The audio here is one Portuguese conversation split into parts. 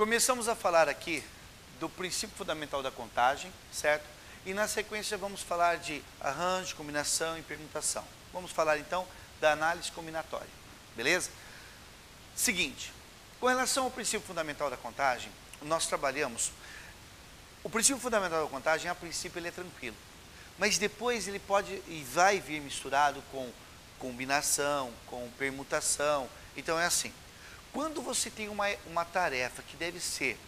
Começamos a falar aqui do princípio fundamental da contagem, certo? E na sequência vamos falar de arranjo, combinação e permutação. Vamos falar então da análise combinatória, beleza? Seguinte, com relação ao princípio fundamental da contagem, nós trabalhamos... O princípio fundamental da contagem, a princípio, ele é tranquilo. Mas depois ele pode e vai vir misturado com combinação, com permutação. Então é assim, quando você tem uma tarefa que deve ser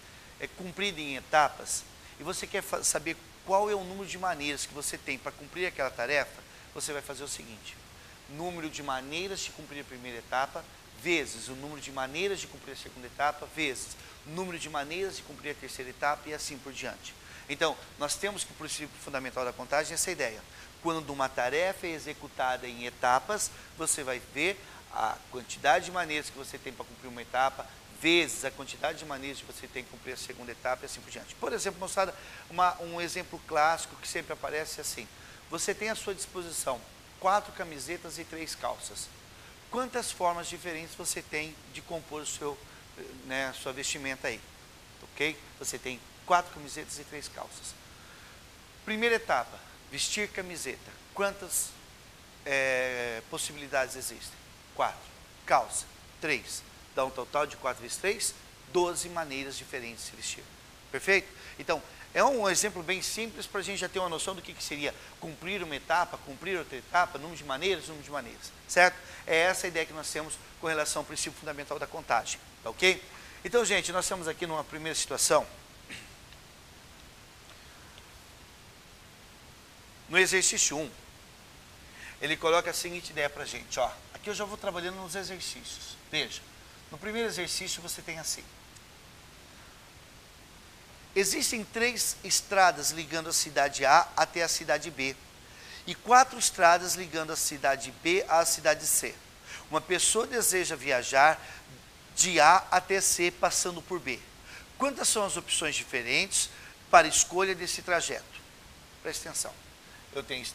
cumprida em etapas, e você quer saber qual é o número de maneiras que você tem para cumprir aquela tarefa, você vai fazer o seguinte: número de maneiras de cumprir a primeira etapa, vezes o número de maneiras de cumprir a segunda etapa, vezes o número de maneiras de cumprir a terceira etapa e assim por diante. Então, nós temos que o princípio fundamental da contagem é essa ideia. Quando uma tarefa é executada em etapas, você vai ver a quantidade de maneiras que você tem para cumprir uma etapa, vezes a quantidade de maneiras que você tem que cumprir a segunda etapa e assim por diante. Por exemplo, mostrada um exemplo clássico que sempre aparece assim. Você tem à sua disposição 4 camisetas e 3 calças. Quantas formas diferentes você tem de compor o seu, a sua vestimenta aí? Ok? Você tem 4 camisetas e 3 calças. Primeira etapa, vestir camiseta. Quantas possibilidades existem? 4. Calça, 3. Dá um total de 4 vezes 3, 12 maneiras diferentes de se vestir. Perfeito? Então, é um exemplo bem simples para a gente já ter uma noção do que seria cumprir uma etapa, cumprir outra etapa, número de maneiras, certo? É essa a ideia que nós temos com relação ao princípio fundamental da contagem, tá ok? Então, gente, nós estamos aqui numa primeira situação. No exercício 1, ele coloca a seguinte ideia para a gente, ó. Aqui eu já vou trabalhando nos exercícios. Veja, no primeiro exercício você tem assim. Existem 3 estradas ligando a cidade A até a cidade B e 4 estradas ligando a cidade B à cidade C. Uma pessoa deseja viajar de A até C passando por B. Quantas são as opções diferentes para escolha desse trajeto? Presta atenção. Eu tenho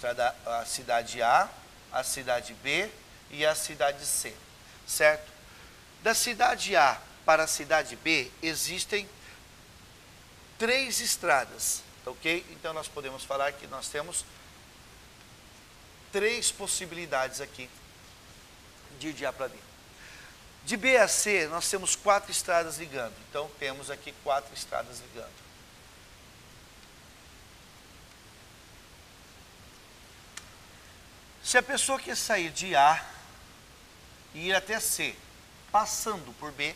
a cidade A, a cidade B e a cidade C, certo? Da cidade A para a cidade B existem 3 estradas, ok? Então nós podemos falar que nós temos 3 possibilidades aqui de ir de A para B. De B a C nós temos 4 estradas ligando, então temos aqui 4 estradas ligando. Se a pessoa quer sair de A e ir até C, passando por B,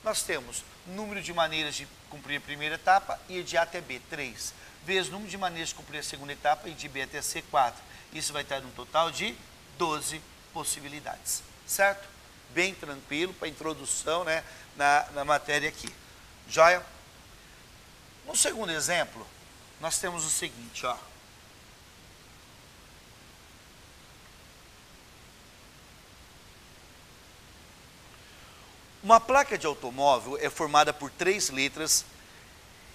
nós temos número de maneiras de cumprir a primeira etapa e ir de A até B, 3. Vezes número de maneiras de cumprir a segunda etapa e de B até C, 4. Isso vai estar num total de 12 possibilidades, certo? Bem tranquilo para a introdução, na matéria aqui. Joia? No segundo exemplo, nós temos o seguinte, ó. Uma placa de automóvel é formada por 3 letras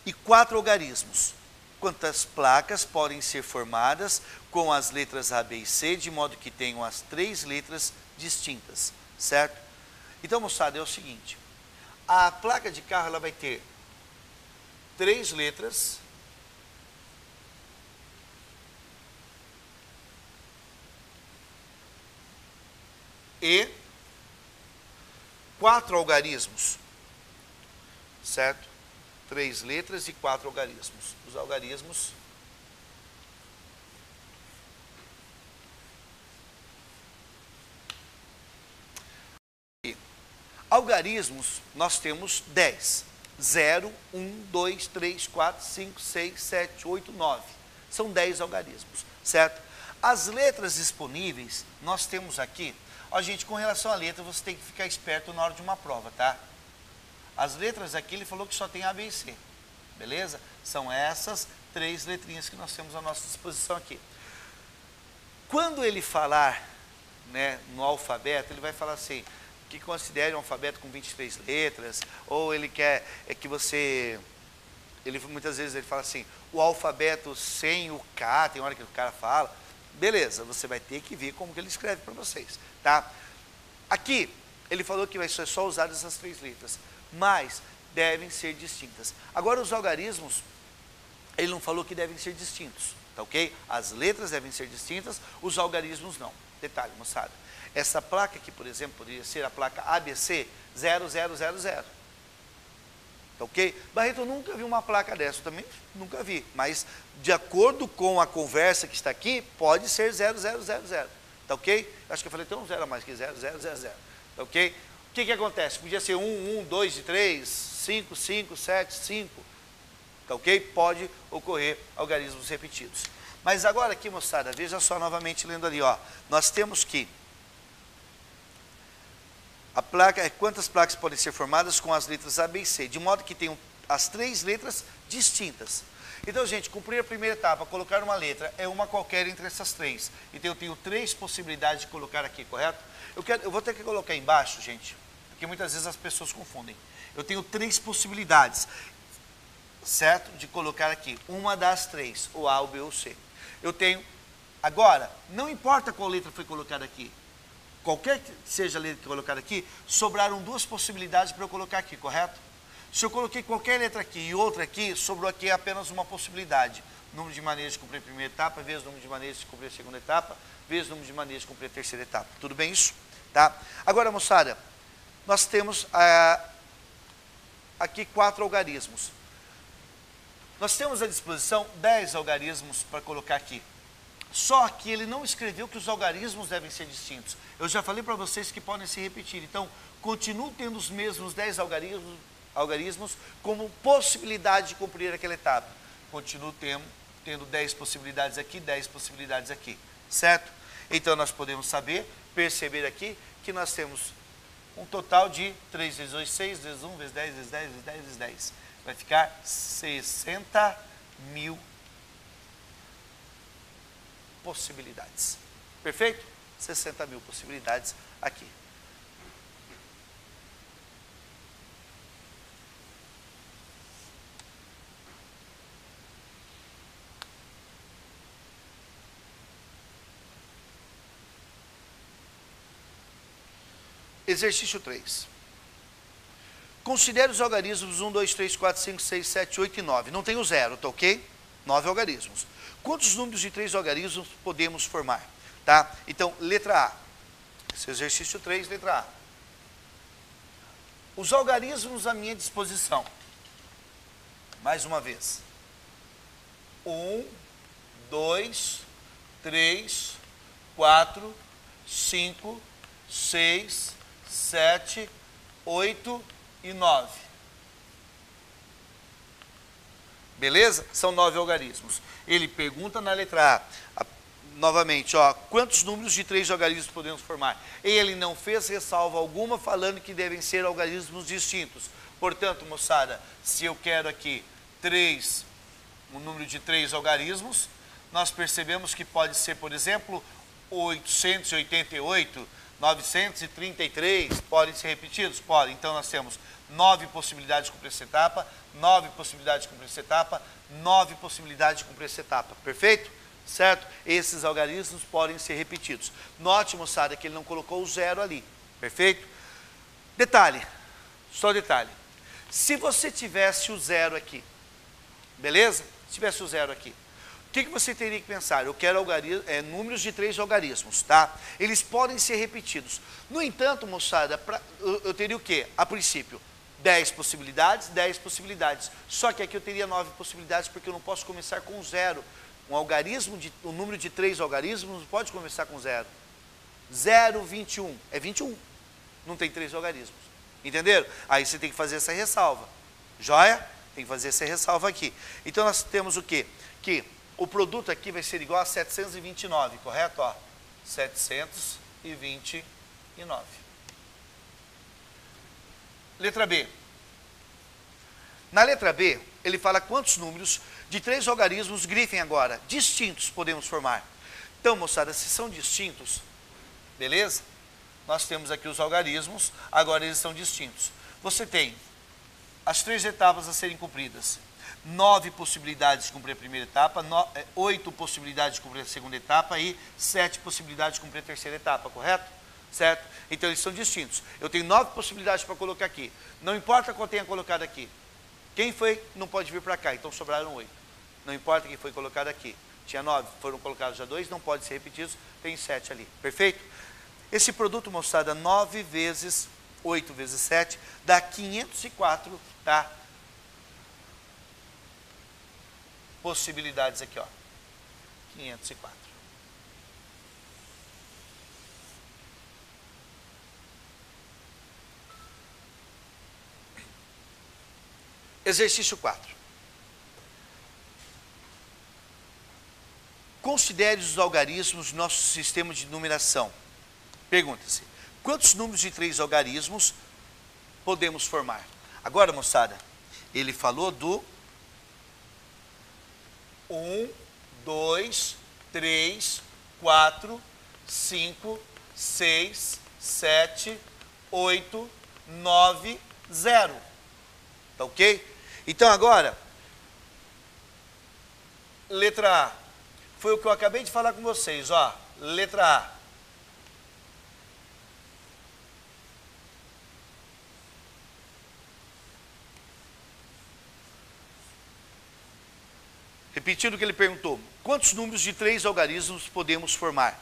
e 4 algarismos. Quantas placas podem ser formadas com as letras A, B e C, de modo que tenham as 3 letras distintas, certo? Então, moçada, é o seguinte. A placa de carro ela vai ter 3 letras e 4 algarismos, certo? 3 letras e 4 algarismos. Os algarismos algarismos nós temos 10. 0, 1, 2, 3, 4, 5, 6, 7, 8, 9. São 10 algarismos, certo? As letras disponíveis nós temos aqui. Ó, gente, com relação à letra, você tem que ficar esperto na hora de uma prova, tá? As letras aqui, ele falou que só tem A, B e C, beleza? São essas 3 letrinhas que nós temos à nossa disposição aqui. Quando ele falar, no alfabeto, ele vai falar assim, que considere um alfabeto com 23 letras, ou ele quer que você... muitas vezes ele fala assim, o alfabeto sem o K, tem hora que o cara fala... Beleza, você vai ter que ver como que ele escreve para vocês, tá? Aqui, ele falou que vai ser só usar essas 3 letras, mas devem ser distintas. Agora, os algarismos, ele não falou que devem ser distintos, tá ok? As letras devem ser distintas, os algarismos não. Detalhe, moçada, essa placa aqui, por exemplo, poderia ser a placa ABC 0000. Tá ok? Barreto, eu nunca vi uma placa dessa, eu também nunca vi, mas de acordo com a conversa que está aqui, pode ser 0000. Tá ok? Acho que eu falei até um zero a mais que 0000. Tá ok? O que acontece? Podia ser 1, 1, 2 e 3, 5, 5, 7, 5. Tá ok? Pode ocorrer algarismos repetidos. Mas agora aqui, moçada, veja só novamente lendo ali, ó. Nós temos que a placa, quantas placas podem ser formadas com as letras A, B e C, de modo que tenham as 3 letras distintas. Então, gente, cumprir a primeira etapa, colocar uma letra, é uma qualquer entre essas 3. Então, eu tenho 3 possibilidades de colocar aqui, correto? Eu vou ter que colocar embaixo, gente, porque muitas vezes as pessoas confundem. Eu tenho 3 possibilidades, certo? De colocar aqui, uma das 3, o A, o B ou o C. Eu tenho, agora, não importa qual letra foi colocada aqui, qualquer que seja a letra que colocada aqui, sobraram 2 possibilidades para eu colocar aqui, correto? Se eu coloquei qualquer letra aqui e outra aqui, sobrou aqui apenas uma possibilidade. Número de maneiras de cumprir a primeira etapa, vezes o número de maneiras de cumprir a segunda etapa, vezes o número de maneiras de cumprir a terceira etapa. Tudo bem isso? Tá? Agora, moçada, nós temos aqui 4 algarismos. Nós temos à disposição 10 algarismos para colocar aqui. Só que ele não escreveu que os algarismos devem ser distintos. Eu já falei para vocês que podem se repetir. Então, continuo tendo os mesmos 10 algarismos como possibilidade de cumprir aquela etapa. Continuo tendo 10 possibilidades aqui, 10 possibilidades aqui. Certo? Então, nós podemos perceber aqui que nós temos um total de 3 vezes 2, 6, vezes 1, vezes 10, vezes 10, vezes 10, vezes 10. Vai ficar 60.000 possibilidades. Perfeito? 60.000 possibilidades aqui. Exercício 3. Considere os algarismos 1, 2, 3, 4, 5, 6, 7, 8 e 9. Não tem o zero, tá ok? 9 algarismos. Quantos números de 3 algarismos podemos formar? Tá? Então, letra A. Esse exercício 3, letra A. Os algarismos à minha disposição. Mais uma vez. 1, 2, 3, 4, 5, 6, 7, 8 e 9. Beleza? São 9 algarismos. Ele pergunta na letra A, novamente, ó, quantos números de 3 algarismos podemos formar? Ele não fez ressalva alguma falando que devem ser algarismos distintos. Portanto, moçada, se eu quero aqui um número de 3 algarismos, nós percebemos que pode ser, por exemplo, 888, 933, podem ser repetidos? Podem. Então, nós temos 9 possibilidades de cumprir essa etapa, 9 possibilidades de cumprir essa etapa, 9 possibilidades de cumprir essa etapa. Perfeito? Certo? Esses algarismos podem ser repetidos. Note, moçada, que ele não colocou o zero ali. Perfeito? Detalhe, só detalhe. Se você tivesse o zero aqui, beleza? Se tivesse o zero aqui, o que você teria que pensar? Eu quero números de 3 algarismos, tá? Eles podem ser repetidos. No entanto, moçada, eu teria o quê? A princípio, 10 possibilidades, 10 possibilidades. Só que aqui eu teria 9 possibilidades, porque eu não posso começar com zero. Um número de 3 algarismos não pode começar com zero. 0, 21. É 21. Não tem 3 algarismos. Entenderam? Aí você tem que fazer essa ressalva. Joia? Tem que fazer essa ressalva aqui. Então nós temos o quê? Que o produto aqui vai ser igual a 729, correto? Ó, 729. Letra B. Na letra B, ele fala quantos números de 3 algarismos, grifem agora, distintos podemos formar. Então, moçada, se são distintos, beleza? Nós temos aqui os algarismos, agora eles são distintos. Você tem as 3 etapas a serem cumpridas. 9 possibilidades de cumprir a primeira etapa, 8 possibilidades de cumprir a segunda etapa e 7 possibilidades de cumprir a terceira etapa, correto? certo? Então eles são distintos. Eu tenho 9 possibilidades para colocar aqui. Não importa qual tenha colocado aqui. Quem foi, não pode vir para cá, então sobraram 8. Não importa quem foi colocado aqui. Tinha 9, foram colocados já 2, não pode ser repetidos, tem 7 ali. Perfeito? Esse produto, moçada, 9 vezes 8 vezes 7, dá 504, tá? Possibilidades aqui, ó. 504. Exercício 4. Considere os algarismos do nosso sistema de numeração. Pergunta-se, quantos números de 3 algarismos podemos formar? Agora, moçada, ele falou do 1, 2, 3, 4, 5, 6, 7, 8, 9, 0. Tá ok? Então agora, letra A. Foi o que eu acabei de falar com vocês, ó. Letra A. Repetindo o que ele perguntou. Quantos números de 3 algarismos podemos formar?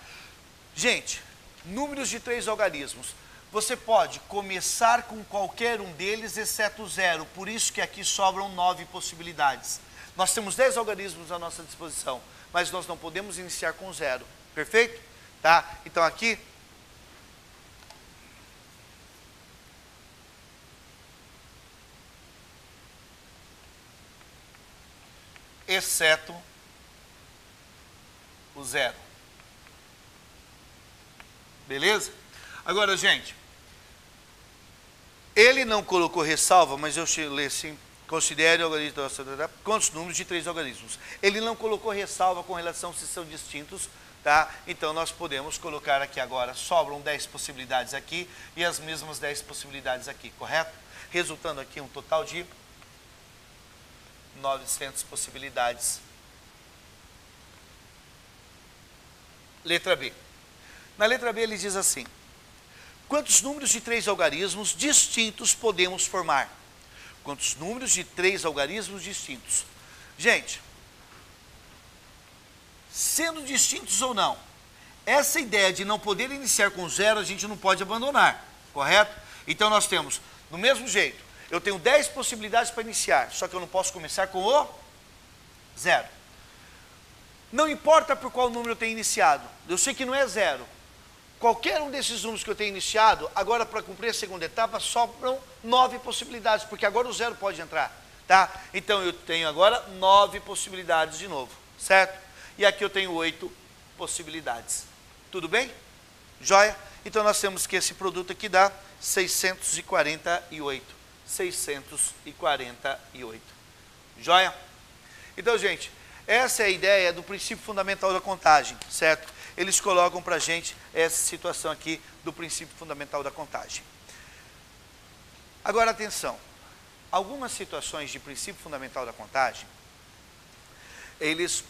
Gente, números de 3 algarismos. Você pode começar com qualquer um deles, exceto o 0. Por isso que aqui sobram 9 possibilidades. Nós temos 10 algarismos à nossa disposição, mas nós não podemos iniciar com 0. Perfeito? Tá? Então aqui, exceto o 0. Beleza? Agora, gente, ele não colocou ressalva, mas eu li assim, considere algarismos, quantos números de 3 algarismos. Ele não colocou ressalva com relação se são distintos, tá? Então nós podemos colocar aqui agora, sobram 10 possibilidades aqui e as mesmas 10 possibilidades aqui, correto? Resultando aqui um total de 900 possibilidades. Letra B. Na letra B ele diz assim, quantos números de 3 algarismos distintos podemos formar? Quantos números de 3 algarismos distintos? Gente, sendo distintos ou não, essa ideia de não poder iniciar com 0 a gente não pode abandonar, correto? Então nós temos, do mesmo jeito, eu tenho 10 possibilidades para iniciar, só que eu não posso começar com o 0. Não importa por qual número eu tenho iniciado, eu sei que não é 0. Qualquer um desses números que eu tenho iniciado, agora para cumprir a segunda etapa, sobram 9 possibilidades, porque agora o 0 pode entrar, tá? Então eu tenho agora 9 possibilidades de novo, certo? E aqui eu tenho 8 possibilidades. Tudo bem? Joia? Então nós temos que esse produto aqui dá 648. 648. Joia? Então, gente, essa é a ideia do princípio fundamental da contagem, certo? Eles colocam para a gente essa situação aqui do princípio fundamental da contagem. Agora, atenção. Algumas situações de princípio fundamental da contagem, eles,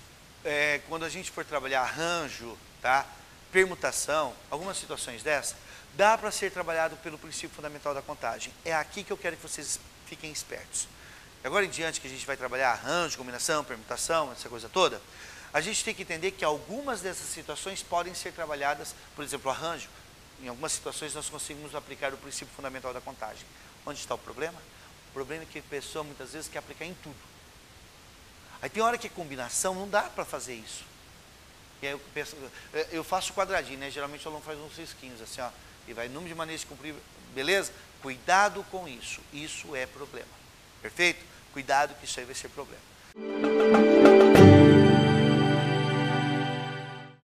quando a gente for trabalhar arranjo, tá? Permutação, algumas situações dessas, dá para ser trabalhado pelo princípio fundamental da contagem. É aqui que eu quero que vocês fiquem espertos. Agora em diante que a gente vai trabalhar arranjo, combinação, permutação, essa coisa toda, a gente tem que entender que algumas dessas situações podem ser trabalhadas, por exemplo, arranjo. Em algumas situações nós conseguimos aplicar o princípio fundamental da contagem. Onde está o problema? O problema é que a pessoa muitas vezes quer aplicar em tudo. Aí tem hora que combinação não dá para fazer isso. E aí eu faço quadradinho, né? Geralmente o aluno faz uns risquinhos assim, ó. E vai número de maneiras de cumprir, beleza? Cuidado com isso, isso é problema. Perfeito? Cuidado que isso aí vai ser problema.